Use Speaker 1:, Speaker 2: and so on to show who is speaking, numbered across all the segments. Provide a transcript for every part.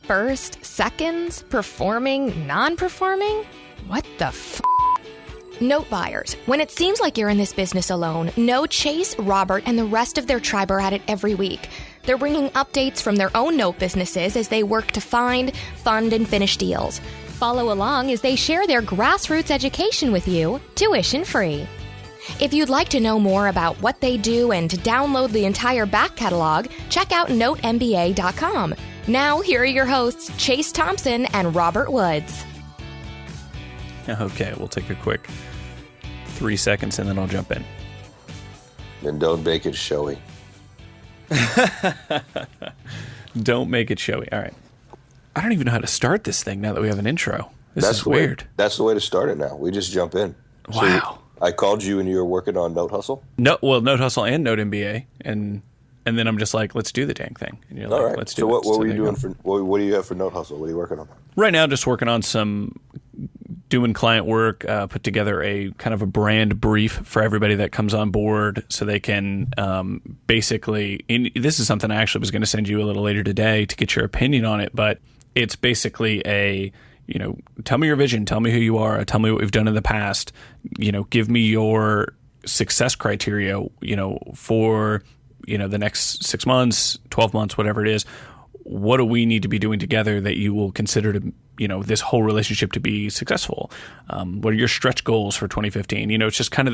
Speaker 1: first, seconds, performing, non-performing? What the f***? Note buyers, when it seems like you're in this business alone, know Chase, Robert, and the rest of their tribe are at it every week. They're bringing updates from their own note businesses as they work to find, fund, and finish deals. Follow along as they share their grassroots education with you, tuition free. If you'd like to know more about what they do and to download the entire back catalog, check out notemba.com. Now, here are your hosts, Chase Thompson and Robert Woods.
Speaker 2: Okay, we'll take a quick 3 seconds and then I'll jump in.
Speaker 3: And don't make it showy.
Speaker 2: Don't make it showy. All right. I don't even know how to start this thing now that we have an intro. This is weird.
Speaker 3: That's the way to start it now. We just jump in.
Speaker 2: Wow.
Speaker 3: So I called you and you were working on Note Hustle?
Speaker 2: No, well, Note Hustle and Note MBA. And then I'm just like, let's do the dang thing. And you're
Speaker 3: all
Speaker 2: like,
Speaker 3: right.
Speaker 2: Let's do
Speaker 3: so
Speaker 2: it.
Speaker 3: What were you
Speaker 2: you
Speaker 3: doing for, what do you have for Note Hustle? What are you working on?
Speaker 2: Right now, just working on doing client work, put together a kind of a brand brief for everybody that comes on board so they can basically, this is something I actually was going to send you a little later today to get your opinion on it, but it's basically tell me your vision, tell me who you are, tell me what we've done in the past, give me your success criteria, for, the next 6 months, 12 months, whatever it is. What do we need to be doing together that you will consider to, this whole relationship to be successful? What are your stretch goals for 2015? It's just kind of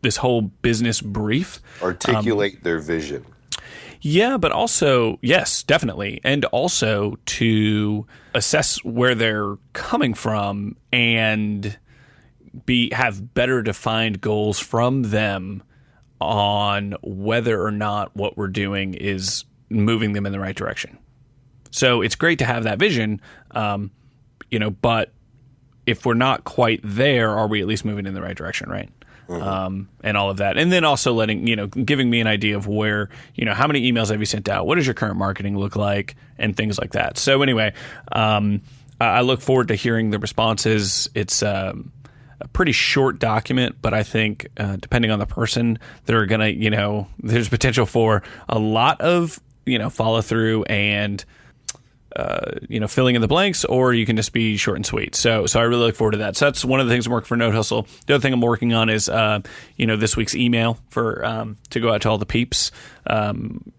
Speaker 2: this whole business brief.
Speaker 3: Articulate their vision.
Speaker 2: Yeah, but also, yes, definitely. And also to assess where they're coming from and have better defined goals from them on whether or not what we're doing is moving them in the right direction. So it's great to have that vision, but if we're not quite there, are we at least moving in the right direction, right? Mm-hmm. And all of that. And then also giving me an idea of where, how many emails have you sent out? What does your current marketing look like? And things like that. So anyway, I look forward to hearing the responses. It's a pretty short document, but I think depending on the person, they're going to, there's potential for a lot of, follow through and, filling in the blanks, or you can just be short and sweet. So I really look forward to that. So that's one of the things I'm working for Note Hustle. The other thing I'm working on is, this week's email for, to go out to all the peeps. I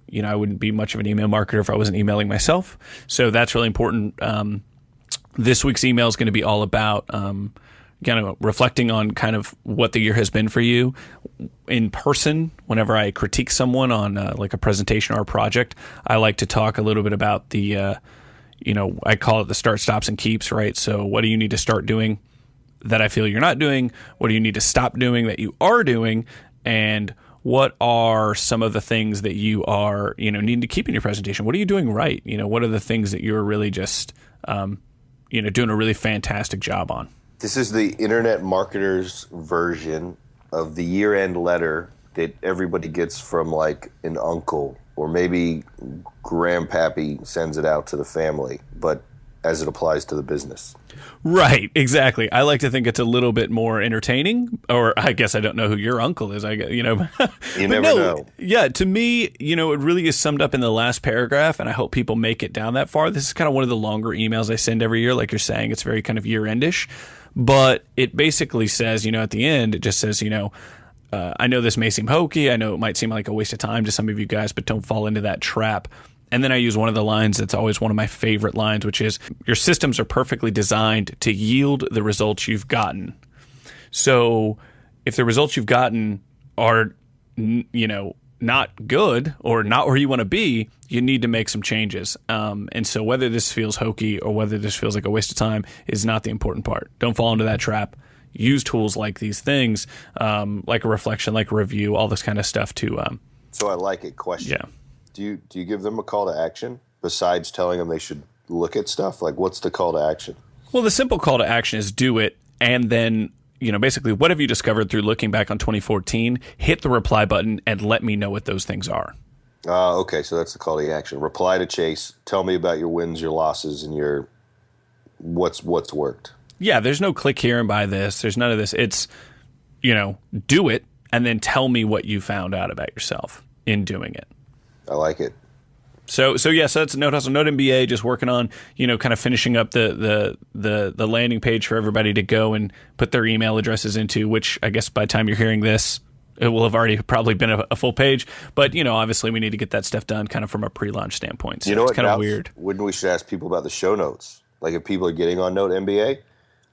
Speaker 2: wouldn't be much of an email marketer if I wasn't emailing myself. So that's really important. This week's email is going to be all about, reflecting on kind of what the year has been for you in person. Whenever I critique someone on like a presentation or a project, I like to talk a little bit about the, I call it the start, stops, and keeps, right? So what do you need to start doing that I feel you're not doing? What do you need to stop doing that you are doing? And what are some of the things that you are, need to keep in your presentation? What are you doing right? What are the things that you're really just, doing a really fantastic job on?
Speaker 3: This is the internet marketer's version of the year-end letter that everybody gets from like an uncle, or maybe grandpappy sends it out to the family, but as it applies to the business.
Speaker 2: Right, exactly. I like to think it's a little bit more entertaining, or I guess I don't know who your uncle is.
Speaker 3: You never know.
Speaker 2: Yeah, to me, it really is summed up in the last paragraph, and I hope people make it down that far. This is kind of one of the longer emails I send every year. Like you're saying, it's very kind of year-endish. But it basically says, at the end, it just says, I know this may seem hokey. I know it might seem like a waste of time to some of you guys, but don't fall into that trap. And then I use one of the lines that's always one of my favorite lines, which is, your systems are perfectly designed to yield the results you've gotten. So if the results you've gotten are, not good or not where you want to be, you need to make some changes. And so whether this feels hokey or whether this feels like a waste of time is not the important part. Don't fall into that trap. Use tools like these things, like a reflection, like a review, all this kind of stuff to.
Speaker 3: So I like it. Question.
Speaker 2: Yeah.
Speaker 3: Do you give them a call to action besides telling them they should look at stuff? Like, what's the call to action?
Speaker 2: Well, the simple call to action is do it, and then basically, what have you discovered through looking back on 2014? Hit the reply button and let me know what those things are.
Speaker 3: Okay, so that's the call to action. Reply to Chase. Tell me about your wins, your losses, and your what's worked.
Speaker 2: Yeah, there's no click here and buy this. There's none of this. It's, do it and then tell me what you found out about yourself in doing it.
Speaker 3: I like it.
Speaker 2: So yes, that's Note Hustle, Note MBA, just working on, kind of finishing up the landing page for everybody to go and put their email addresses into, which I guess by the time you're hearing this, it will have already probably been a full page. But, obviously we need to get that stuff done kind of from a pre-launch standpoint. So
Speaker 3: You know
Speaker 2: it's
Speaker 3: what?
Speaker 2: kind of
Speaker 3: Now,
Speaker 2: weird.
Speaker 3: Wouldn't we should ask people about the show notes? Like if people are getting on Note MBA,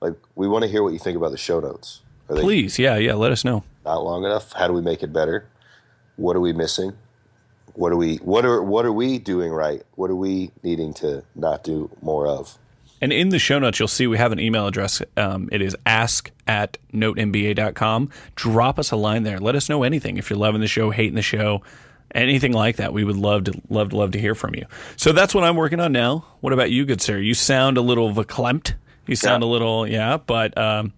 Speaker 3: like we want to hear what you think about the show notes. Are they
Speaker 2: Please, yeah, let us know.
Speaker 3: not long enough? How do we make it better? What are we missing? What are we doing right? What are we needing to not do more of?
Speaker 2: And in the show notes, you'll see we have an email address. It is ask@notemba.com. Drop us a line there. Let us know anything. If you're loving the show, hating the show, anything like that, we would love to hear from you. So that's what I'm working on now. What about you, good sir? You sound a little verklempt. You sound a little, but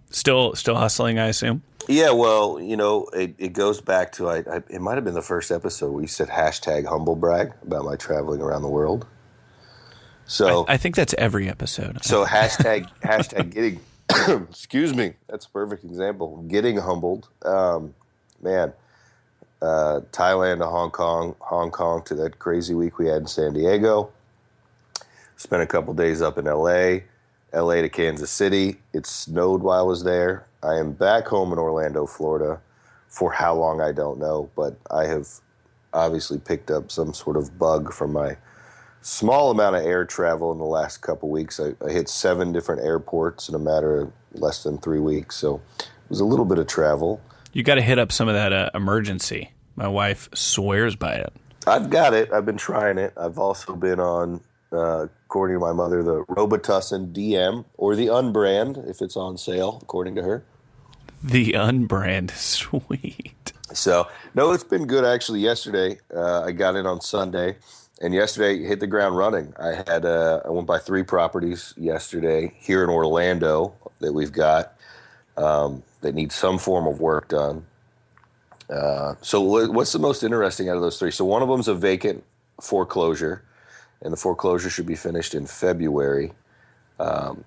Speaker 2: still hustling, I assume.
Speaker 3: Yeah, well, it goes back to it might have been the first episode where you said #humble brag about my traveling around the world. So
Speaker 2: I think that's every episode.
Speaker 3: So hashtag getting excuse me, that's a perfect example. Getting humbled. Thailand to Hong Kong to that crazy week we had in San Diego. Spent a couple days up in LA to Kansas City. It snowed while I was there. I am back home in Orlando, Florida. For how long, I don't know, but I have obviously picked up some sort of bug from my small amount of air travel in the last couple weeks. I hit 7 different airports in a matter of less than 3 weeks, so it was a little bit of travel.
Speaker 2: You got to hit up some of that emergency. My wife swears by it.
Speaker 3: I've got it. I've been trying it. I've also been on, according to my mother, the Robitussin DM, or the Unbrand, if it's on sale, according to her.
Speaker 2: The Unbrand, sweet.
Speaker 3: So, no, it's been good, actually. Yesterday, I got in on Sunday, and yesterday hit the ground running. I went by 3 properties yesterday here in Orlando that we've got that need some form of work done. So what's the most interesting out of those 3? So one of them is a vacant foreclosure, and the foreclosure should be finished in February.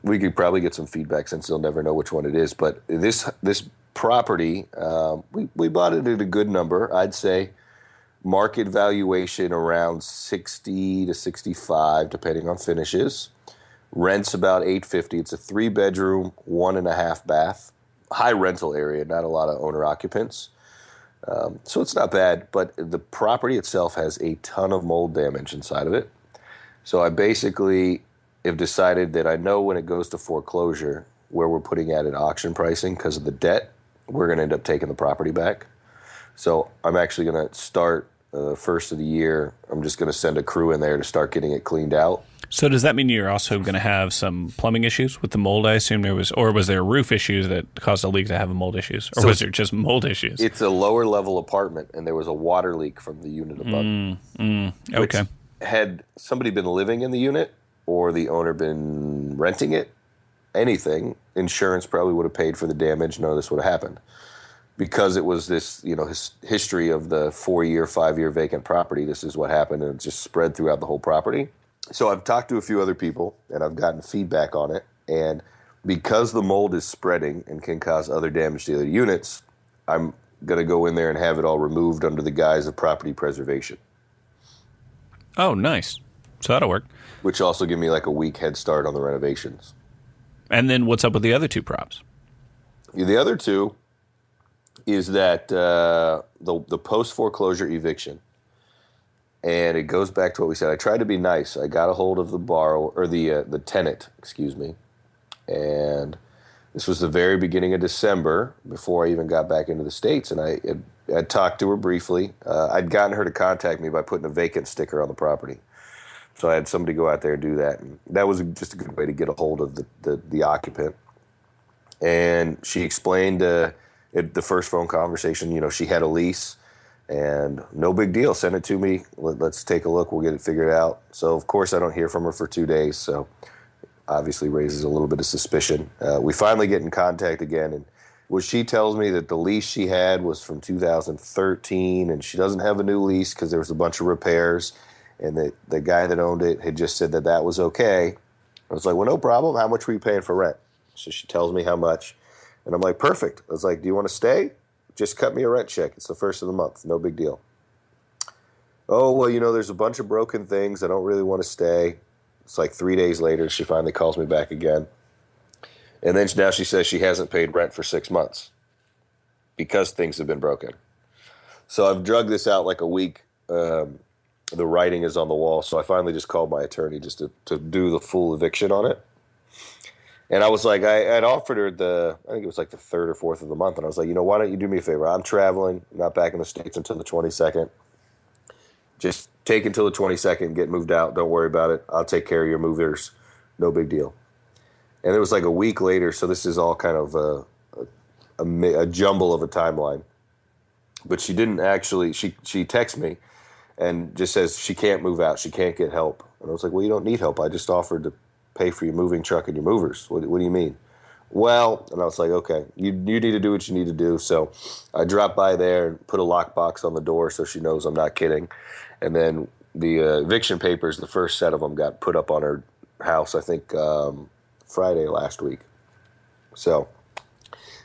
Speaker 3: We could probably get some feedback since they'll never know which one it is. But this property, we bought it at a good number. I'd say market valuation around 60 to 65, depending on finishes. Rent's about $850. It's a 3-bedroom, 1.5 bath. High rental area, not a lot of owner occupants. So it's not bad, but the property itself has a ton of mold damage inside of it. So I basically have decided that I know when it goes to foreclosure where we're putting it at auction pricing because of the debt, we're going to end up taking the property back. So I'm actually going to start first of the year. I'm just going to send a crew in there to start getting it cleaned out.
Speaker 2: So does that mean you're also going to have some plumbing issues with the mold? I assume was there roof issues that caused a leak to have mold issues, or was there just mold issues?
Speaker 3: It's a lower level apartment, and there was a water leak from the unit above.
Speaker 2: Okay.
Speaker 3: Had somebody been living in the unit, or the owner been renting it, anything, insurance probably would have paid for the damage. None of this would have happened. Because it was this, history of the 4-year, 5-year vacant property, this is what happened, and it just spread throughout the whole property. So I've talked to a few other people, and I've gotten feedback on it. And because the mold is spreading and can cause other damage to other units, I'm going to go in there and have it all removed under the guise of property preservation.
Speaker 2: Oh, nice. So that'll work.
Speaker 3: Which also give me like a week head start on the renovations.
Speaker 2: And then what's up with the other 2 props?
Speaker 3: The other 2 is that the post-foreclosure eviction. And it goes back to what we said. I tried to be nice. I got a hold of the borrower, or the tenant, excuse me. And this was the very beginning of December, before I even got back into the States. And I had talked to her briefly. I'd gotten her to contact me by putting a vacant sticker on the property. So I had somebody go out there and do that. And that was just a good way to get a hold of the occupant. And she explained at the first phone conversation, she had a lease. And no big deal. Send it to me. Let's take a look. We'll get it figured out. So, of course, I don't hear from her for 2 days. So, obviously raises a little bit of suspicion. We finally get in contact again. And what she tells me that the lease she had was from 2013. And she doesn't have a new lease because there was a bunch of repairs. And the guy that owned it had just said that was okay. I was like, well, no problem. How much were you paying for rent? So she tells me how much. And I'm like, perfect. I was like, do you want to stay? Just cut me a rent check. It's the first of the month. No big deal. Oh, well, there's a bunch of broken things. I don't really want to stay. It's like 3 days later, she finally calls me back again. And then now she says she hasn't paid rent for 6 months because things have been broken. So I've drug this out like a week. The writing is on the wall. So I finally just called my attorney just to do the full eviction on it. And I was like, I'd offered her I think it was like the 3rd or 4th of the month. And I was like, why don't you do me a favor? I'm traveling, not back in the States until the 22nd. Just take until the 22nd, get moved out. Don't worry about it. I'll take care of your movers. No big deal. And it was like a week later. So this is all kind of a jumble of a timeline. But she didn't actually, she texted me and just says she can't move out. She can't get help. And I was like, well, you don't need help. I just offered to pay for your moving truck and your movers. What do you mean? Well, and I was like, okay, you need to do what you need to do. So I dropped by there and put a lockbox on the door so she knows I'm not kidding. And then the eviction papers, the first set of them got put up on her house, I think Friday last week. So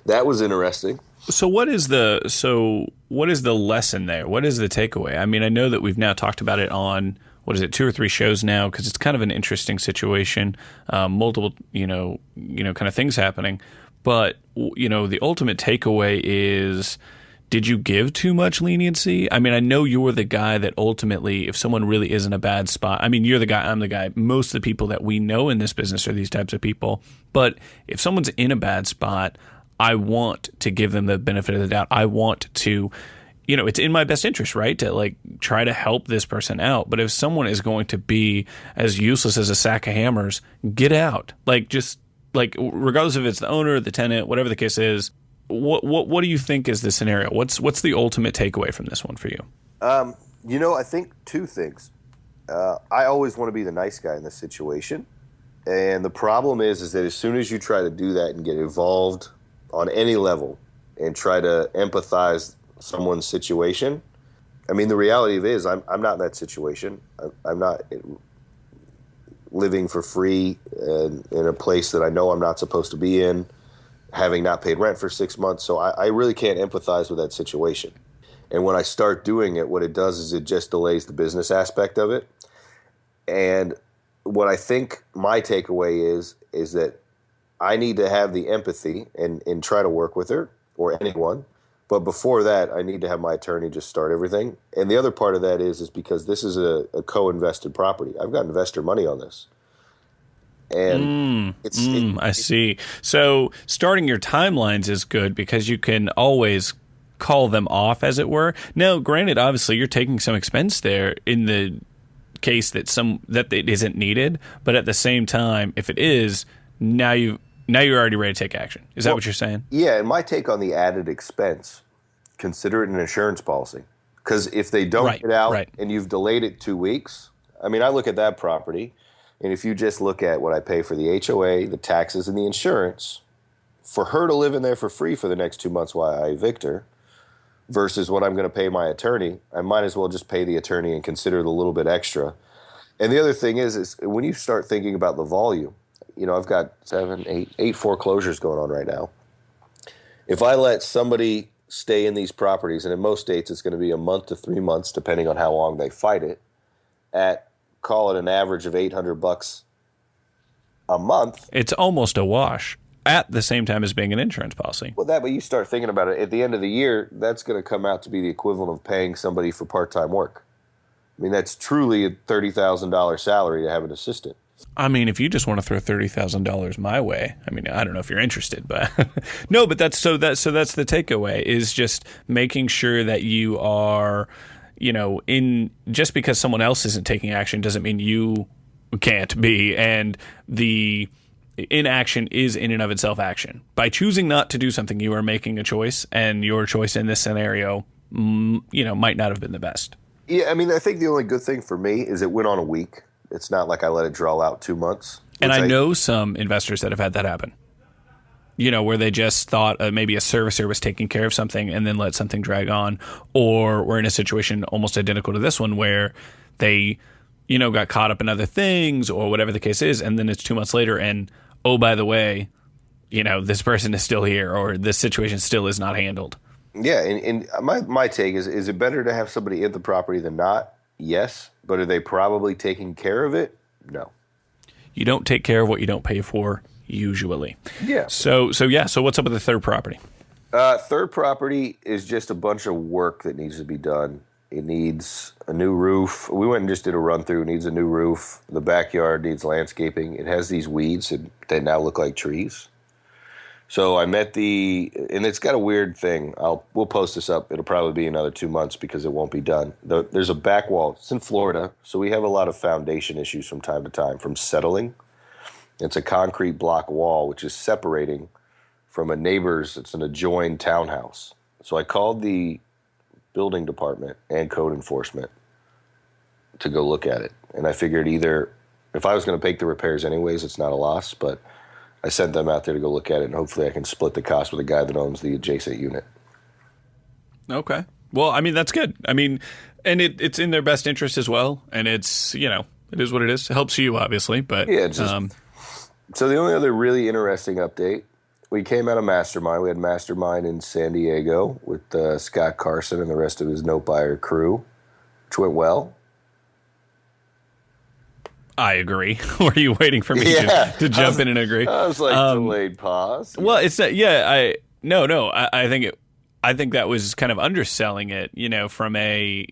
Speaker 3: that was interesting.
Speaker 2: So what is the lesson there? What is the takeaway? I mean, I know that we've now talked about it on, 2 or 3 shows now, because it's kind of an interesting situation, multiple, kind of things happening. But, the ultimate takeaway is, did you give too much leniency? I mean, I know you're the guy that ultimately, if someone really is in a bad spot, I mean, you're the guy, I'm the guy. Most of the people that we know in this business are these types of people. But if someone's in a bad spot, I want to give them the benefit of the doubt. I want to, it's in my best interest, right? To try to help this person out. But if someone is going to be as useless as a sack of hammers, get out. Regardless if it's the owner, the tenant, whatever the case is, what do you think is the scenario? What's the ultimate takeaway from this one for you?
Speaker 3: I think 2 things. I always want to be the nice guy in this situation. And the problem is that as soon as you try to do that and get involved on any level and try to empathize someone's situation, I mean, the reality of it is I'm not in that situation. I'm not living for free in a place that I know I'm not supposed to be in, having not paid rent for 6 months. So I really can't empathize with that situation. And when I start doing it, what it does is it just delays the business aspect of it. And what I think my takeaway is that I need to have the empathy and try to work with her or anyone. But before that, I need to have my attorney just start everything. And the other part of that is because this is a co-invested property. I've got investor money on this. And
Speaker 2: I see. So starting your timelines is good because you can always call them off, as it were. Now, granted, obviously, you're taking some expense there in the case that it isn't needed. But at the same time, if it is, now you're already ready to take action. Is that what you're saying?
Speaker 3: Yeah, and my take on the added expense, consider it an insurance policy. Because if they don't get out and you've delayed it 2 weeks, I mean, I look at that property. And if you just look at what I pay for the HOA, the taxes, and the insurance, for her to live in there for free for the next 2 months while I evict her, versus what I'm going to pay my attorney, I might as well just pay the attorney and consider it a little bit extra. And the other thing is when you start thinking about the volume, I've got 8 foreclosures going on right now. If I let somebody stay in these properties, and in most states it's going to be a month to 3 months, depending on how long they fight it, at call it an average of $800 a month.
Speaker 2: It's almost a wash at the same time as being an insurance policy.
Speaker 3: Well, but you start thinking about it, at the end of the year, that's going to come out to be the equivalent of paying somebody for part-time work. I mean, that's truly a $30,000 salary to have an assistant.
Speaker 2: I mean, if you just want to throw $30,000 my way, I mean, I don't know if you're interested, but no, but that's the takeaway is just making sure that you are, in just because someone else isn't taking action doesn't mean you can't be. And the inaction is in and of itself action. By choosing not to do something, you are making a choice, and your choice in this scenario, might not have been the best.
Speaker 3: Yeah, I mean, I think the only good thing for me is it went on a week. It's not like I let it draw out 2 months.
Speaker 2: And I know some investors that have had that happen. Where they just thought maybe a servicer was taking care of something and then let something drag on. Or we're in a situation almost identical to this one where they, got caught up in other things or whatever the case is. And then it's 2 months later and, oh, by the way, this person is still here or this situation still is not handled.
Speaker 3: Yeah, and my take is it better to have somebody in the property than not? Yes. But are they probably taking care of it? No.
Speaker 2: You don't take care of what you don't pay for, usually.
Speaker 3: Yeah.
Speaker 2: So what's up with the third property?
Speaker 3: Third property is just a bunch of work that needs to be done. It needs a new roof. We went and just did a run through. It needs a new roof. The backyard needs landscaping. It has these weeds that now look like trees. So I met and it's got a weird thing. We'll post this up. It'll probably be another 2 months because it won't be done. There's a back wall. It's in Florida, so we have a lot of foundation issues from time to time from settling. It's a concrete block wall, which is separating from a neighbor's. It's an adjoined townhouse. So I called the building department and code enforcement to go look at it. And I figured either, if I was going to make the repairs anyways, it's not a loss, but I sent them out there to go look at it, and hopefully I can split the cost with a guy that owns the adjacent unit.
Speaker 2: Okay. Well, I mean, that's good. I mean, and it's in their best interest as well. And it's, it is what it is. It helps you, obviously, but
Speaker 3: yeah. So the only other really interesting update, we came out of Mastermind. We had Mastermind in San Diego with Scott Carson and the rest of his note buyer crew, which went well.
Speaker 2: I agree. Were you waiting for me to jump in and agree?
Speaker 3: I was like, delayed pause.
Speaker 2: Well, it's not. Yeah, I think that was kind of underselling it. From a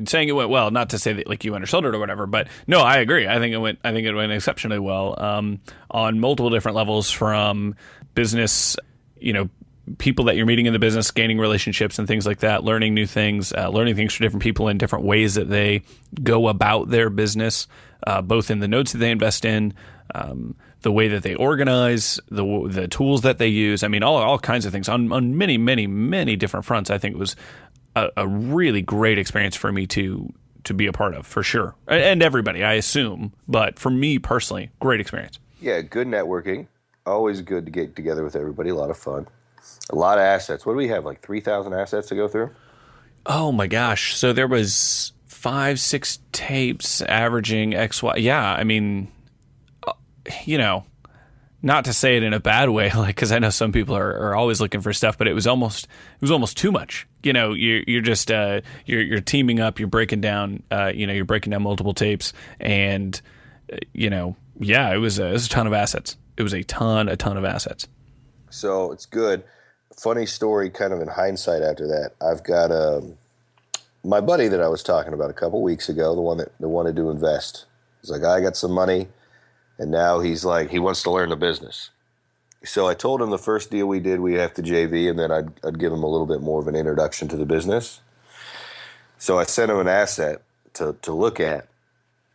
Speaker 2: saying it went well. Not to say that like you undersold it or whatever, but no, I agree. I think it went exceptionally well on multiple different levels, from business, people that you're meeting in the business, gaining relationships and things like that, learning new things, learning things from different people in different ways that they go about their business, both in the notes that they invest in, the way that they organize, the tools that they use. I mean, all kinds of things on many, many, many different fronts. I think it was a really great experience for me to be a part of, for sure. And everybody, I assume. But for me personally, great experience.
Speaker 3: Yeah, good networking. Always good to get together with everybody. A lot of fun. A lot of assets. What do we have, like 3,000 assets to go through?
Speaker 2: Oh, my gosh. So there was 5-6 tapes averaging XY. Yeah, I mean, not to say it in a bad way, like, because I know some people are always looking for stuff, but it was almost too much. You're just you're teaming up, you're breaking down, you're breaking down multiple tapes, and yeah, it was a ton of assets. It was a ton of assets.
Speaker 3: So it's good. Funny story, kind of in hindsight after that. I've got my buddy that I was talking about a couple weeks ago, the one that wanted to invest. He's like, I got some money, and now he's like, he wants to learn the business. So I told him the first deal we did, we have to JV, and then I'd give him a little bit more of an introduction to the business. So I sent him an asset to look at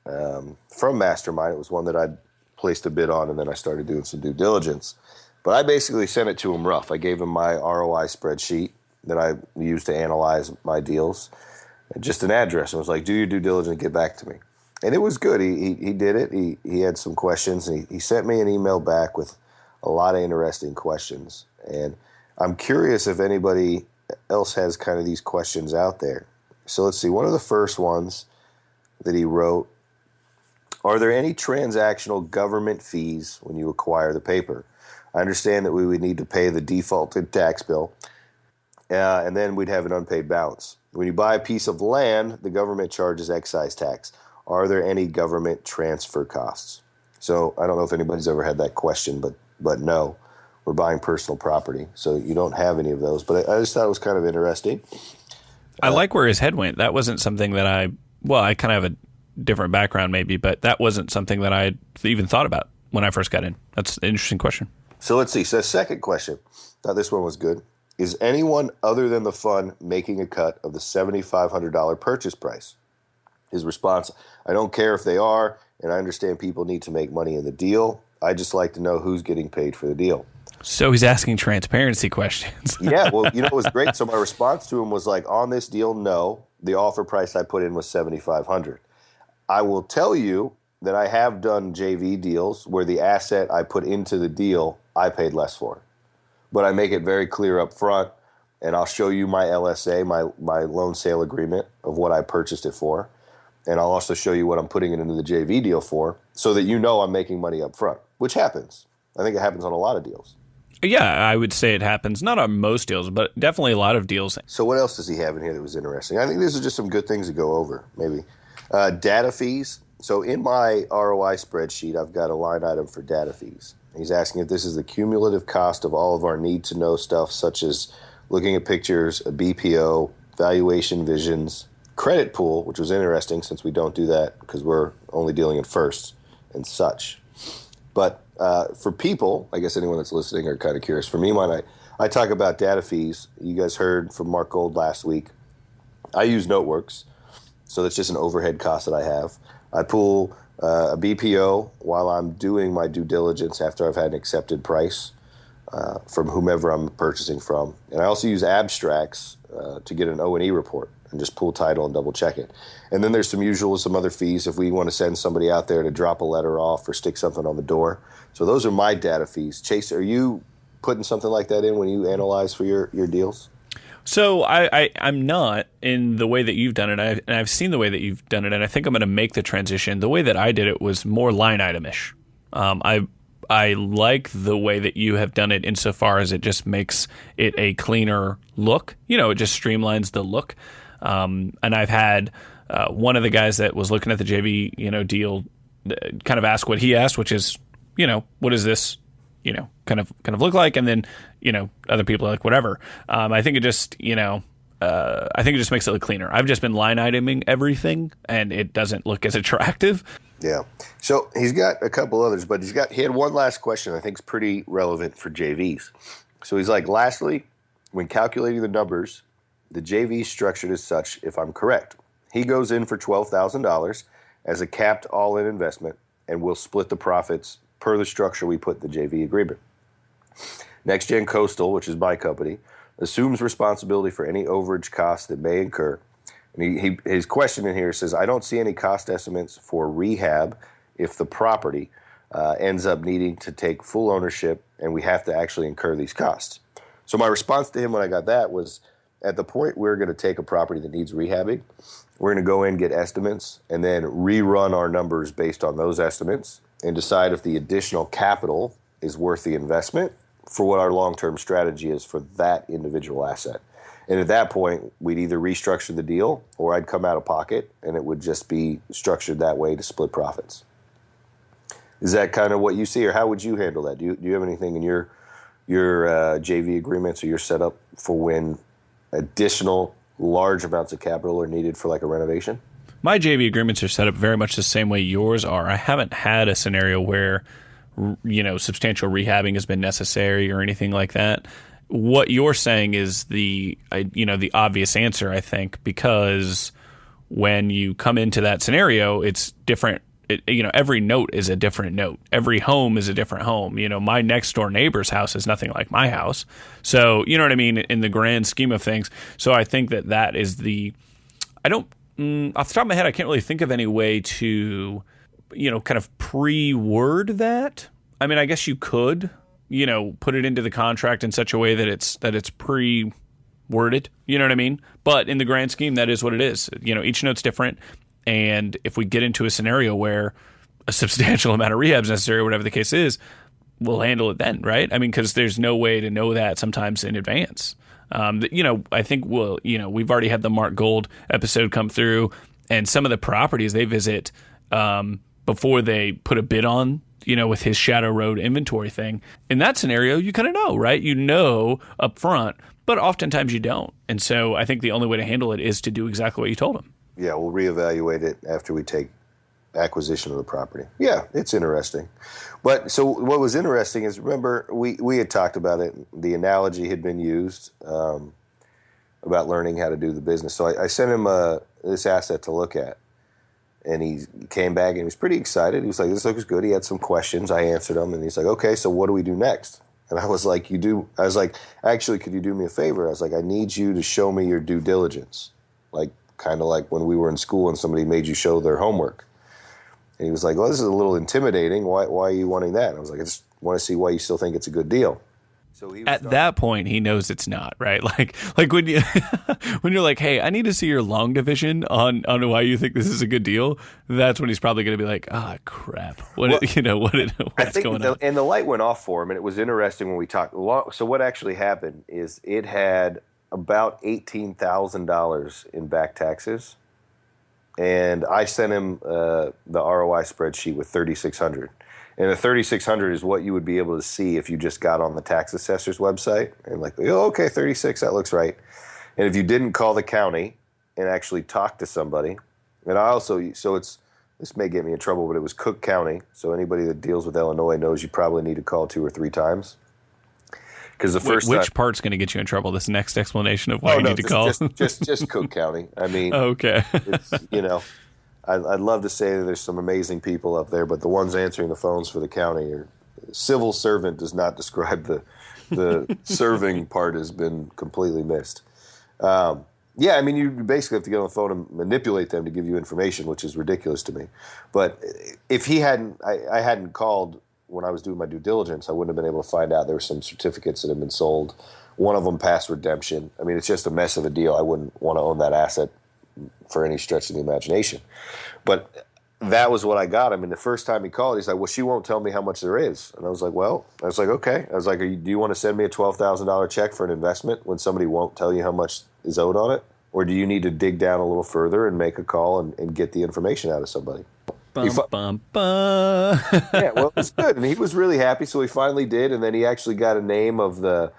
Speaker 3: from Mastermind. It was one that I'd placed a bid on, and then I started doing some due diligence. But I basically sent it to him rough. I gave him my ROI spreadsheet that I use to analyze my deals, and just an address. I was like, do your due diligence, get back to me. And it was good. He did it. He had some questions, and he sent me an email back with a lot of interesting questions. And I'm curious if anybody else has kind of these questions out there. So let's see. One of the first ones that he wrote, are there any transactional government fees when you acquire the paper? I understand that we would need to pay the defaulted tax bill, and then we'd have an unpaid balance. When you buy a piece of land, the government charges excise tax. Are there any government transfer costs? So I don't know if anybody's ever had that question, but no, we're buying personal property, so you don't have any of those. But I just thought it was kind of interesting.
Speaker 2: I like where his head went. That wasn't something that I kind of have a different background maybe, but that wasn't something that I even thought about when I first got in. That's an interesting question.
Speaker 3: So let's see. So the second question, thought this one was good. Is anyone other than the fund making a cut of the $7,500 purchase price? His response, I don't care if they are, and I understand people need to make money in the deal. I just like to know who's getting paid for the deal.
Speaker 2: So he's asking transparency questions.
Speaker 3: Yeah, well, it was great. So my response to him was like, on this deal, no. The offer price I put in was $7,500. I will tell you that I have done JV deals where the asset I put into the deal, I paid less for. But I make it very clear up front, and I'll show you my LSA, my loan sale agreement of what I purchased it for. And I'll also show you what I'm putting it into the JV deal for, so that you know I'm making money up front, which happens. I think it happens on a lot of deals.
Speaker 2: Yeah, I would say it happens. Not on most deals, but definitely a lot of deals.
Speaker 3: So what else does he have in here that was interesting? I think these are just some good things to go over, maybe. Data fees. So in my ROI spreadsheet, I've got a line item for data fees. He's asking if this is the cumulative cost of all of our need-to-know stuff, such as looking at pictures, a BPO, valuation visions, credit pool, which was interesting since we don't do that because we're only dealing in firsts and such. But for people, I guess anyone that's listening are kind of curious. For me, when I talk about data fees, you guys heard from Mark Gold last week. I use Noteworks, so that's just an overhead cost that I have. I pull a BPO while I'm doing my due diligence after I've had an accepted price from whomever I'm purchasing from. And I also use abstracts to get an O&E report and just pull title and double check it. And then there's some other fees if we want to send somebody out there to drop a letter off or stick something on the door. So those are my data fees. Chase, are you putting something like that in when you analyze for your deals?
Speaker 2: So I'm not in the way that you've done it, and I've seen the way that you've done it, and I think I'm going to make the transition. The way that I did it was more line item-ish. I like the way that you have done it insofar as it just makes it a cleaner look. It just streamlines the look. And I've had one of the guys that was looking at the JV deal kind of ask what he asked, which is, what is this? Kind of look like, and then, other people are like, whatever. I think it just, I think it just makes it look cleaner. I've just been line iteming everything, and it doesn't look as attractive.
Speaker 3: Yeah. So he's got a couple others, but he had one last question I think is pretty relevant for JVs. So he's like, lastly, when calculating the numbers, the JV is structured as such, if I'm correct. He goes in for $12,000 as a capped all-in investment, and we'll split the profits per the structure we put in the JV agreement. Next Gen Coastal, which is my company, assumes responsibility for any overage costs that may incur. And his question in here says, I don't see any cost estimates for rehab if the property ends up needing to take full ownership and we have to actually incur these costs. So my response to him when I got that was, at the point we're going to take a property that needs rehabbing, we're going to go in, get estimates, and then rerun our numbers based on those estimates and decide if the additional capital is worth the investment for what our long-term strategy is for that individual asset. And at that point, we'd either restructure the deal or I'd come out of pocket and it would just be structured that way to split profits. Is that kind of what you see, or how would you handle that? Do you have anything in your JV agreements or your setup for when additional large amounts of capital are needed for like a renovation?
Speaker 2: My JV agreements are set up very much the same way yours are. I haven't had a scenario where, substantial rehabbing has been necessary or anything like that. What you're saying is the obvious answer, I think, because when you come into that scenario, it's different. Every note is a different note. Every home is a different home. My next door neighbor's house is nothing like my house. So, you know what I mean, in the grand scheme of things. So I think that is off the top of my head, I can't really think of any way to, kind of pre-word that. I mean, I guess you could, put it into the contract in such a way that it's pre-worded. You know what I mean? But in the grand scheme, that is what it is. Each note's different. And if we get into a scenario where a substantial amount of rehab is necessary, or whatever the case is, we'll handle it then, right? I mean, because there's no way to know that sometimes in advance. I think we've already had the Mark Gold episode come through, and some of the properties they visit before they put a bid on, with his Shadow Road inventory thing. In that scenario, you kind of know, right? You know up front, but oftentimes you don't. And so I think the only way to handle it is to do exactly what you told him. Yeah,
Speaker 3: we'll reevaluate it after we take acquisition of the property. Yeah, it's interesting. But so what was interesting is, remember, we had talked about it. The analogy had been used about learning how to do the business. So I sent him this asset to look at. And he came back and he was pretty excited. He was like, this looks good. He had some questions. I answered them. And he's like, okay, so what do we do next? And I was like, actually, could you do me a favor? I was like, I need you to show me your due diligence. Like, kind of like when we were in school and somebody made you show their homework. And he was like, well, this is a little intimidating. Why are you wanting that? And I was like, I just want to see why you still think it's a good deal. So
Speaker 2: at that point, he knows it's not, right? Like when you when you're like, hey, I need to see your long division on why you think this is a good deal. That's when he's probably going to be like, crap. What's going on?
Speaker 3: And the light went off for him, and it was interesting when we talked. So what actually happened is it had about $18,000 in back taxes and I sent him the ROI spreadsheet with 3,600. And the 3,600 is what you would be able to see if you just got on the tax assessor's website and like, oh, okay, 36, that looks right. And if you didn't call the county and actually talk to somebody, and I also, so it's, this may get me in trouble, but it was Cook County. So anybody that deals with Illinois knows you probably need to call 2 or 3 times. Because the first
Speaker 2: which part's going to get you in trouble? This next explanation of why you need to call?
Speaker 3: Just Cook County. I mean,
Speaker 2: okay.
Speaker 3: It's, I'd love to say that there's some amazing people up there, but the ones answering the phones for the county are civil servant does not describe the serving part has been completely missed. Yeah, I mean, you basically have to get on the phone and manipulate them to give you information, which is ridiculous to me. But if he hadn't, I hadn't called when I was doing my due diligence, I wouldn't have been able to find out there were some certificates that had been sold. One of them passed redemption. I mean, it's just a mess of a deal. I wouldn't want to own that asset for any stretch of the imagination. But that was what I got. I mean, the first time he called, he's like, well, she won't tell me how much there is. And I was like, okay. I was like, do you want to send me a $12,000 check for an investment when somebody won't tell you how much is owed on it? Or do you need to dig down a little further and make a call and get the information out of somebody?
Speaker 2: Bum, bum, bum.
Speaker 3: Yeah, well, it was good. And he was really happy, so he finally did. And then he actually got a name of the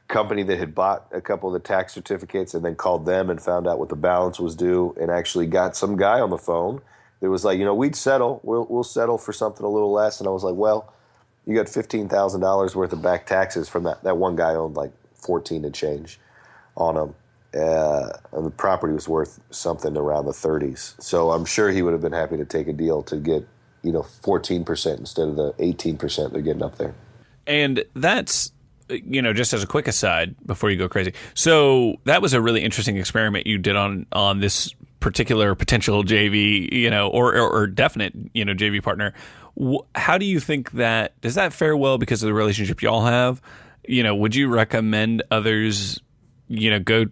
Speaker 3: company that had bought a couple of the tax certificates and then called them and found out what the balance was due and actually got some guy on the phone that was like, we'd settle. We'll settle for something a little less. And I was like, well, you got $15,000 worth of back taxes from that. That one guy owned like 14 and change on them. And the property was worth something around the 30s. So I'm sure he would have been happy to take a deal to get, 14% instead of the 18% they're getting up there.
Speaker 2: And that's, just as a quick aside before you go crazy. So that was a really interesting experiment you did on this particular potential JV, or definite, JV partner. How do you think does that fare well because of the relationship y'all have? Would you recommend others, go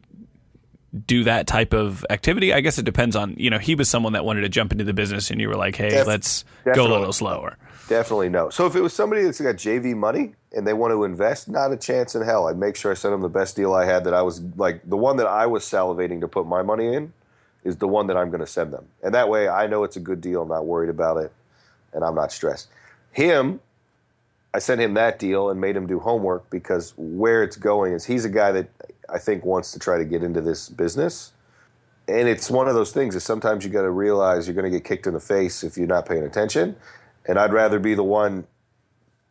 Speaker 2: do that type of activity? I guess it depends on, he was someone that wanted to jump into the business and you were like, hey, let's go a little slower.
Speaker 3: Definitely no. So if it was somebody that's got JV money and they want to invest, not a chance in hell. I'd make sure I sent them the best deal I had that I was like, the one that I was salivating to put my money in is the one that I'm going to send them. And that way I know it's a good deal. I'm not worried about it and I'm not stressed. I sent him that deal and made him do homework because where it's going is he's a guy that I think wants to try to get into this business. And it's one of those things that sometimes you got to realize you're going to get kicked in the face if you're not paying attention. And I'd rather be the one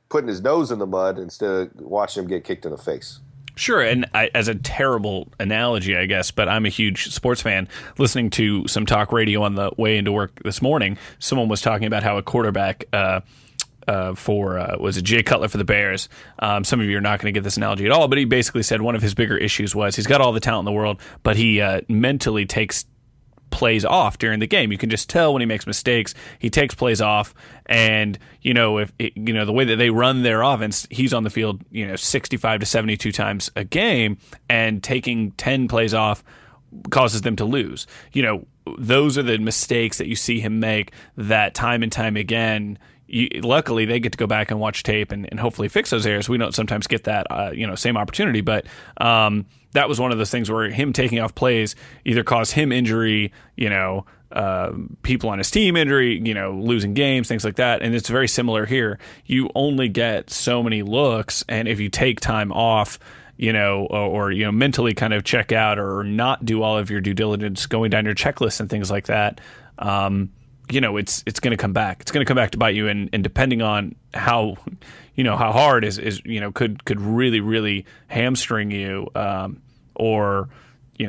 Speaker 3: putting his nose in the mud instead of watching him get kicked in the face.
Speaker 2: Sure, and as a terrible analogy, I guess, but I'm a huge sports fan. Listening to some talk radio on the way into work this morning, someone was talking about how a quarterback was it Jay Cutler for the Bears. Some of you are not going to get this analogy at all, but he basically said one of his bigger issues was he's got all the talent in the world, but he mentally takes plays off during the game. You can just tell when he makes mistakes. He takes plays off, and if the way that they run their offense, he's on the field 65 to 72 times a game, and taking 10 plays off causes them to lose. Those are the mistakes that you see him make that time and time again. Luckily, they get to go back and watch tape and hopefully fix those errors. We don't sometimes get that same opportunity, but that was one of those things where him taking off plays either caused him injury, people on his team injury, losing games, things like that. And it's very similar here. You only get so many looks, and if you take time off, or mentally kind of check out or not do all of your due diligence, going down your checklist and things like that, it's going to come back. It's going to come back to bite you, and depending on how hard is could really, really hamstring you, or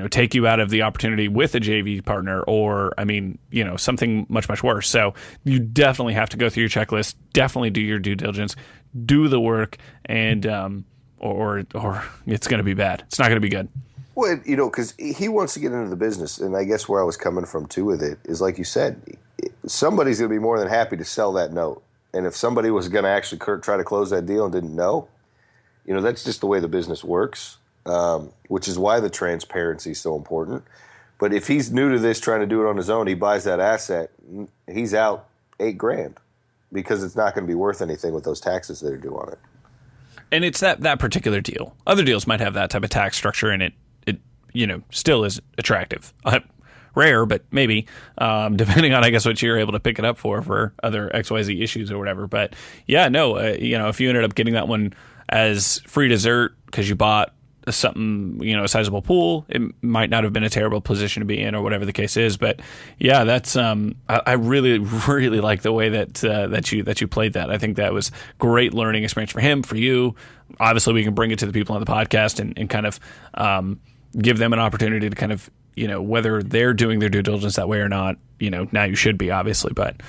Speaker 2: take you out of the opportunity with a JV partner, or something much, much worse. So you definitely have to go through your checklist. Definitely do your due diligence. Do the work, and or it's going to be bad. It's not going to be good.
Speaker 3: Well, because he wants to get into the business, and I guess where I was coming from too with it is, like you said, somebody's going to be more than happy to sell that note. And if somebody was going to actually try to close that deal and didn't know, that's just the way the business works, which is why the transparency is so important. But if he's new to this, trying to do it on his own, he buys that asset, he's out $8,000 because it's not going to be worth anything with those taxes that are due on it.
Speaker 2: And it's that particular deal. Other deals might have that type of tax structure, and it still is attractive. rare, but maybe, depending on, I guess, what you're able to pick it up for other XYZ issues or whatever. But yeah, no, if you ended up getting that one as free dessert because you bought something, a sizable pool, it might not have been a terrible position to be in, or whatever the case is. But yeah, that's I really, really like the way that you played that. I think that was great learning experience for him, for you. Obviously, we can bring it to the people on the podcast and kind of give them an opportunity to kind of, whether they're doing their due diligence that way or not. Now you should be, obviously. But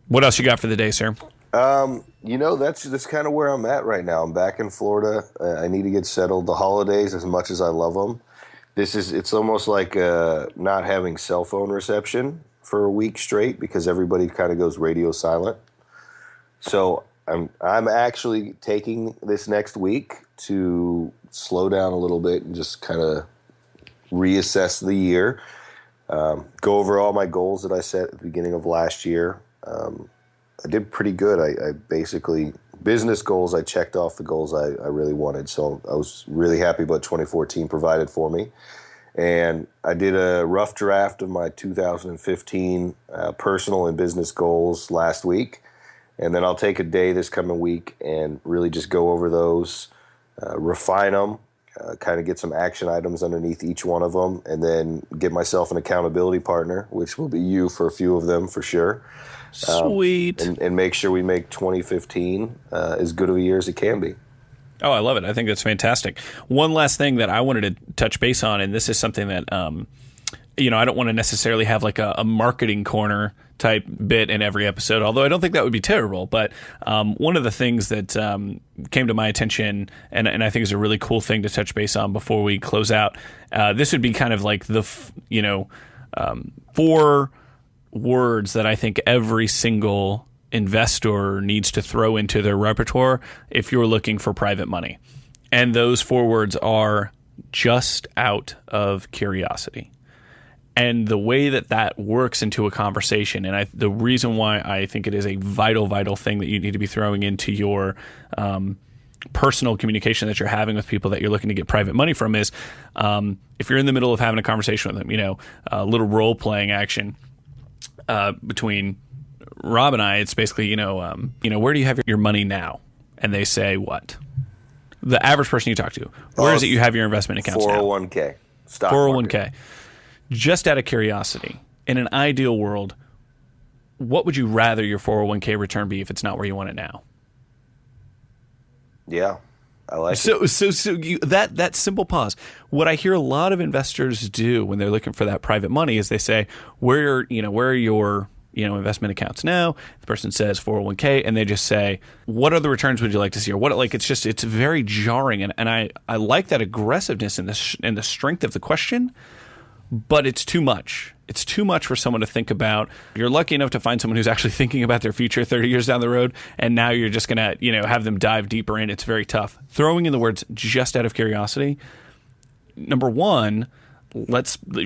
Speaker 2: what else you got for the day, sir?
Speaker 3: That's kind of where I'm at right now. I'm back in Florida. I need to get settled. The holidays, as much as I love them, it's almost like not having cell phone reception for a week straight because everybody kind of goes radio silent. So I'm actually taking this next week to slow down a little bit and just kind of reassess the year, go over all my goals that I set at the beginning of last year. I did pretty good. I basically, business goals, I checked off the goals I really wanted. So I was really happy what 2014 provided for me. And I did a rough draft of my 2015 personal and business goals last week. And then I'll take a day this coming week and really just go over those, refine them, kind of get some action items underneath each one of them, and then get myself an accountability partner, which will be you for a few of them for sure.
Speaker 2: Sweet.
Speaker 3: And make sure we make 2015 as good of a year as it can be.
Speaker 2: Oh, I love it. I think that's fantastic. One last thing that I wanted to touch base on, and this is something that, I don't want to necessarily have like a marketing corner type bit in every episode, although I don't think that would be terrible. But one of the things that came to my attention, and I think is a really cool thing to touch base on before we close out, this would be kind of like the, 4 words that I think every single investor needs to throw into their repertoire if you're looking for private money. And those 4 words are just out of curiosity. And the way that works into a conversation, and the reason why I think it is a vital, vital thing that you need to be throwing into your personal communication that you're having with people that you're looking to get private money from is, if you're in the middle of having a conversation with them, a little role-playing action between Rob and I, it's basically, where do you have your money now? And they say what? The average person you talk to, where is it you have your investment accounts
Speaker 3: 401k.
Speaker 2: now?
Speaker 3: Stock
Speaker 2: 401k.
Speaker 3: Market.
Speaker 2: Just out of curiosity, in an ideal world, what would you rather your 401k return be if it's not where you want it now?
Speaker 3: Yeah, I like
Speaker 2: it. That simple pause. What I hear a lot of investors do when they're looking for that private money is they say, where are your investment accounts now? The person says 401k, and they just say, what other returns would you like to see? Or what? Like, it's very jarring, and I like that aggressiveness and the strength of the question. But it's too much. It's too much for someone to think about. You're lucky enough to find someone who's actually thinking about their future 30 years down the road, and now you're just going to, have them dive deeper in. It's very tough. Throwing in the words just out of curiosity, number one,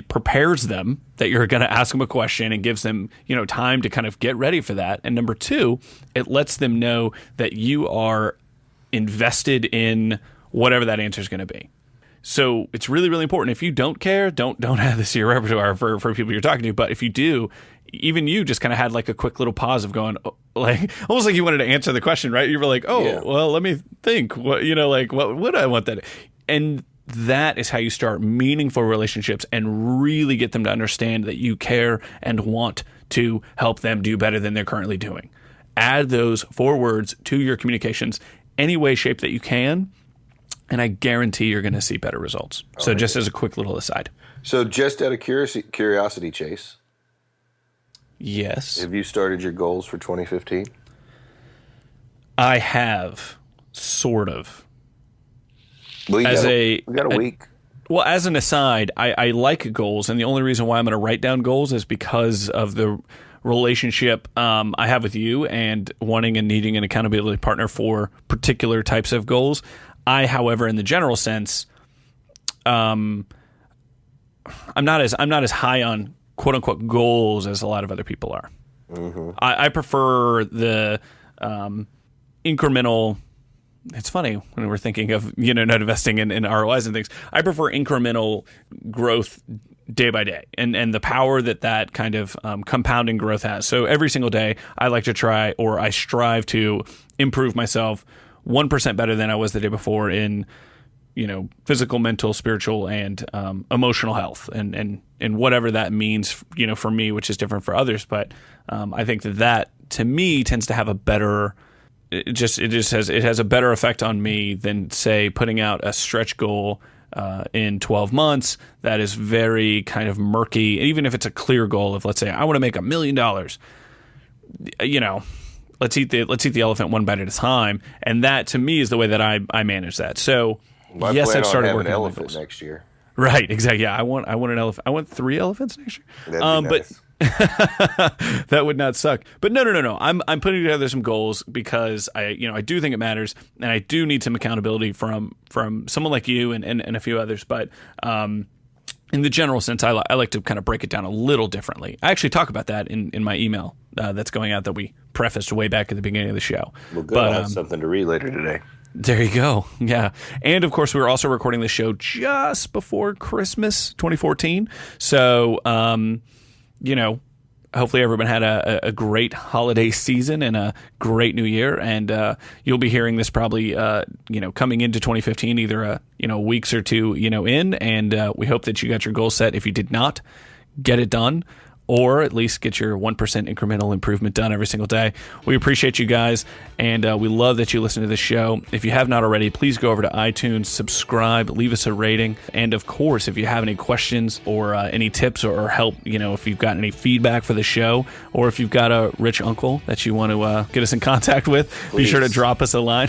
Speaker 2: prepares them that you're going to ask them a question and gives them, time to kind of get ready for that. And number two, it lets them know that you are invested in whatever that answer is going to be. So it's really, really important. If you don't care, don't have this in your repertoire for people you're talking to. But if you do, even you just kind of had like a quick little pause of going, like almost like you wanted to answer the question, right? You were like, well, let me think. What would I want that? And that is how you start meaningful relationships and really get them to understand that you care and want to help them do better than they're currently doing. Add those 4 words to your communications any way, shape that you can. And I guarantee you're going to see better results. So just as a quick little aside.
Speaker 3: So just out of curiosity, Chase.
Speaker 2: Yes.
Speaker 3: Have you started your goals for 2015?
Speaker 2: I have, sort of.
Speaker 3: Well, we got a week.
Speaker 2: Well, as an aside, I like goals. And the only reason why I'm going to write down goals is because of the relationship I have with you and wanting and needing an accountability partner for particular types of goals. I, however, in the general sense, I'm not as high on quote unquote goals as a lot of other people are. Mm-hmm. I prefer the incremental. It's funny when we're thinking of not investing in ROIs and things. I prefer incremental growth day by day, and the power that kind of compounding growth has. So every single day, I like to try, or I strive to improve myself 1% better than I was the day before in, physical, mental, spiritual, and emotional health, and whatever that means, for me, which is different for others. But I think that to me tends to have a better. It has a better effect on me than, say, putting out a stretch goal in 12 months that is very kind of murky. Even if it's a clear goal of, let's say, I want to make $1 million, let's eat the elephant one bite at a time. And that, to me, is the way that I manage that. So yes, I've started working on
Speaker 3: elephant next year.
Speaker 2: Right, exactly. Yeah, I want an elephant. I want 3 elephants next year.
Speaker 3: That'd be nice.
Speaker 2: But that would not suck. But no. I'm putting together some goals because I do think it matters, and I do need some accountability from someone like you and a few others. But in the general sense, I like to kind of break it down a little differently. I actually talk about that in my email that's going out that we prefaced way back at the beginning of the show.
Speaker 3: Well, good. I'll have something to read later today.
Speaker 2: There you go. Yeah. And of course, we were also recording the show just before Christmas 2014. So, hopefully everyone had a great holiday season and a great new year. And you'll be hearing this probably, coming into 2015, either, weeks or two, in. And we hope that you got your goal set. If you did not, get it done. Or at least get your 1% incremental improvement done every single day. We appreciate you guys, and we love that you listen to this show. If you have not already, please go over to iTunes, subscribe, leave us a rating. And of course, if you have any questions or any tips or help, if you've got any feedback for the show, or if you've got a rich uncle that you want to get us in contact with, Be sure to drop us a line.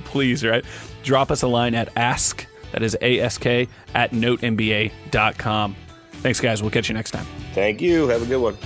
Speaker 2: Please, right? Drop us a line at ask, that is ASK, @notemba.com. Thanks, guys. We'll catch you next time.
Speaker 3: Thank you. Have a good one.